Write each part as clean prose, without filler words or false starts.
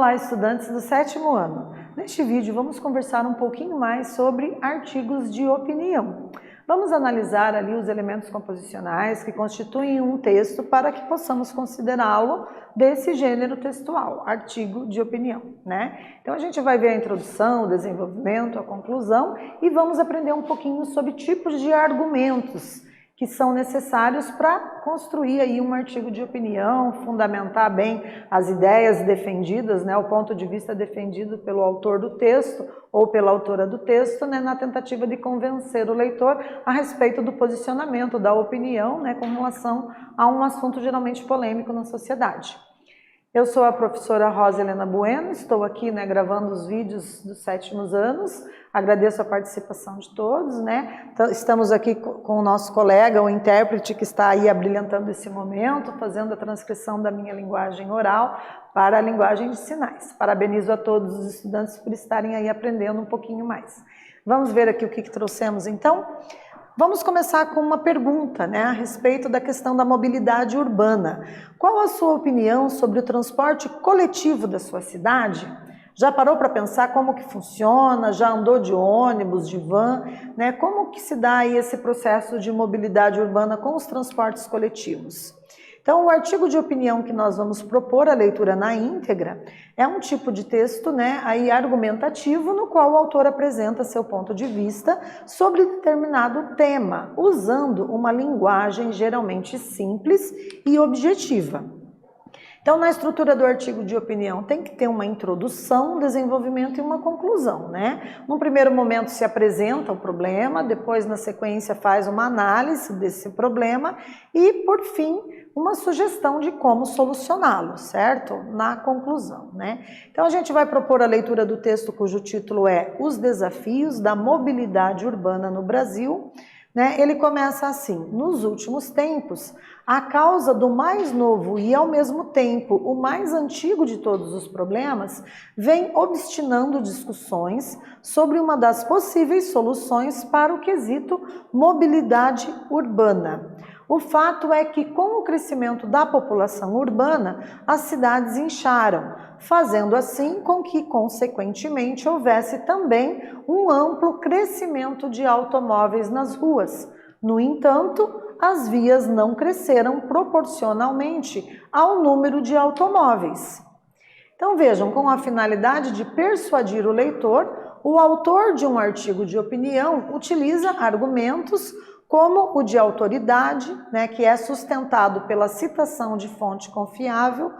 Olá, estudantes do 7º ano. Neste vídeo vamos conversar um pouquinho mais sobre artigos de opinião. Vamos analisar ali os elementos composicionais que constituem um texto para que possamos considerá-lo desse gênero textual, artigo de opinião, né? Então a gente vai ver a introdução, o desenvolvimento, a conclusão e vamos aprender um pouquinho sobre tipos de argumentos que são necessários para construir aí um artigo de opinião, fundamentar bem as ideias defendidas, né, o ponto de vista defendido pelo autor do texto ou pela autora do texto, né, na tentativa de convencer o leitor a respeito do posicionamento da opinião, né, com relação a um assunto geralmente polêmico na sociedade. Eu sou a professora Rosa Helena Bueno, estou aqui, né, gravando os vídeos dos 7º anos, agradeço a participação de todos, né? Estamos aqui com o nosso colega, o intérprete, que está aí abrilhantando esse momento, fazendo a transcrição da minha linguagem oral para a linguagem de sinais. Parabenizo a todos os estudantes por estarem aí aprendendo um pouquinho mais. Vamos ver aqui o que trouxemos então? Vamos começar com uma pergunta, né, a respeito da questão da mobilidade urbana. Qual a sua opinião sobre o transporte coletivo da sua cidade? Já parou para pensar como que funciona? Já andou de ônibus, de van? Né? Como que se dá aí esse processo de mobilidade urbana com os transportes coletivos? Então, o artigo de opinião que nós vamos propor a leitura na íntegra é um tipo de texto, né, aí argumentativo, no qual o autor apresenta seu ponto de vista sobre determinado tema, usando uma linguagem geralmente simples e objetiva. Então, na estrutura do artigo de opinião tem que ter uma introdução, um desenvolvimento e uma conclusão, né? Num primeiro momento se apresenta o problema, depois na sequência faz uma análise desse problema e, por fim, uma sugestão de como solucioná-lo, certo? Na conclusão, né? Então, a gente vai propor a leitura do texto cujo título é Os Desafios da Mobilidade Urbana no Brasil. Ele começa assim: nos últimos tempos, a causa do mais novo e, ao mesmo tempo, o mais antigo de todos os problemas vem obstinando discussões sobre uma das possíveis soluções para o quesito mobilidade urbana. O fato é que, com o crescimento da população urbana, as cidades incharam, fazendo assim com que, consequentemente, houvesse também um amplo crescimento de automóveis nas ruas. No entanto, as vias não cresceram proporcionalmente ao número de automóveis. Então vejam, com a finalidade de persuadir o leitor, o autor de um artigo de opinião utiliza argumentos como o de autoridade, né, que é sustentado pela citação de fonte confiável.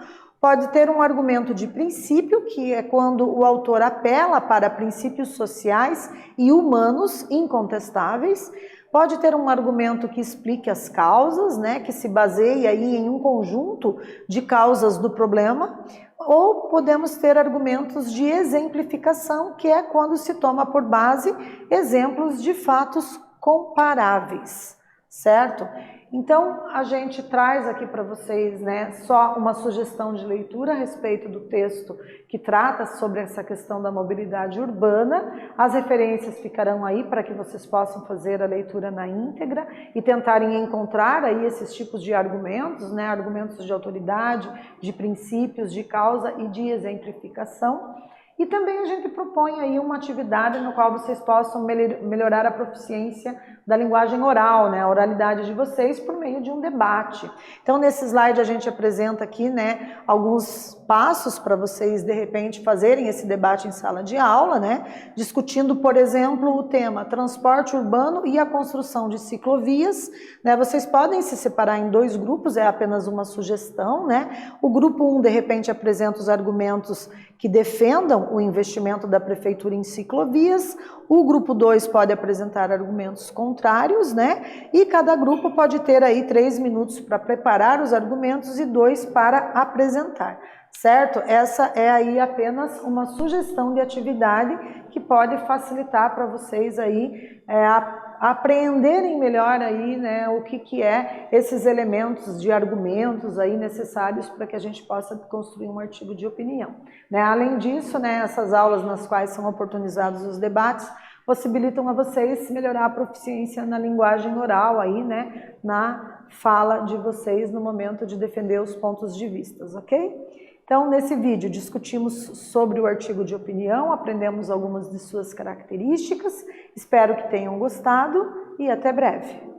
Pode ter um argumento de princípio, que é quando o autor apela para princípios sociais e humanos incontestáveis. Pode ter um argumento que explique as causas, né, que se baseia aí em um conjunto de causas do problema. Ou podemos ter argumentos de exemplificação, que é quando se toma por base exemplos de fatos comparáveis, certo? Então, a gente traz aqui para vocês, né, só uma sugestão de leitura a respeito do texto que trata sobre essa questão da mobilidade urbana. As referências ficarão aí para que vocês possam fazer a leitura na íntegra e tentarem encontrar aí esses tipos de argumentos, né, argumentos de autoridade, de princípios, de causa e de exemplificação. E também a gente propõe aí uma atividade no qual vocês possam melhorar a proficiência da linguagem oral, né, a oralidade de vocês por meio de um debate. Então, nesse slide a gente apresenta aqui, né, alguns passos para vocês, de repente, fazerem esse debate em sala de aula, né, discutindo, por exemplo, o tema transporte urbano e a construção de ciclovias, né. Vocês podem se separar em dois grupos, é apenas uma sugestão, né. O grupo 1, de repente, apresenta os argumentos que defendam o investimento da prefeitura em ciclovias. O grupo 2 pode apresentar argumentos contrários, né? E cada grupo pode ter aí 3 minutos para preparar os argumentos e 2 para apresentar, certo? Essa é aí apenas uma sugestão de atividade que pode facilitar para vocês aí apreenderem melhor aí, né, o que é esses elementos de argumentos aí necessários para que a gente possa construir um artigo de opinião, né? Além disso, né, essas aulas nas quais são oportunizados os debates possibilitam a vocês melhorar a proficiência na linguagem oral aí, né, na fala de vocês no momento de defender os pontos de vista, ok? Então, nesse vídeo discutimos sobre o artigo de opinião, aprendemos algumas de suas características, espero que tenham gostado e até breve.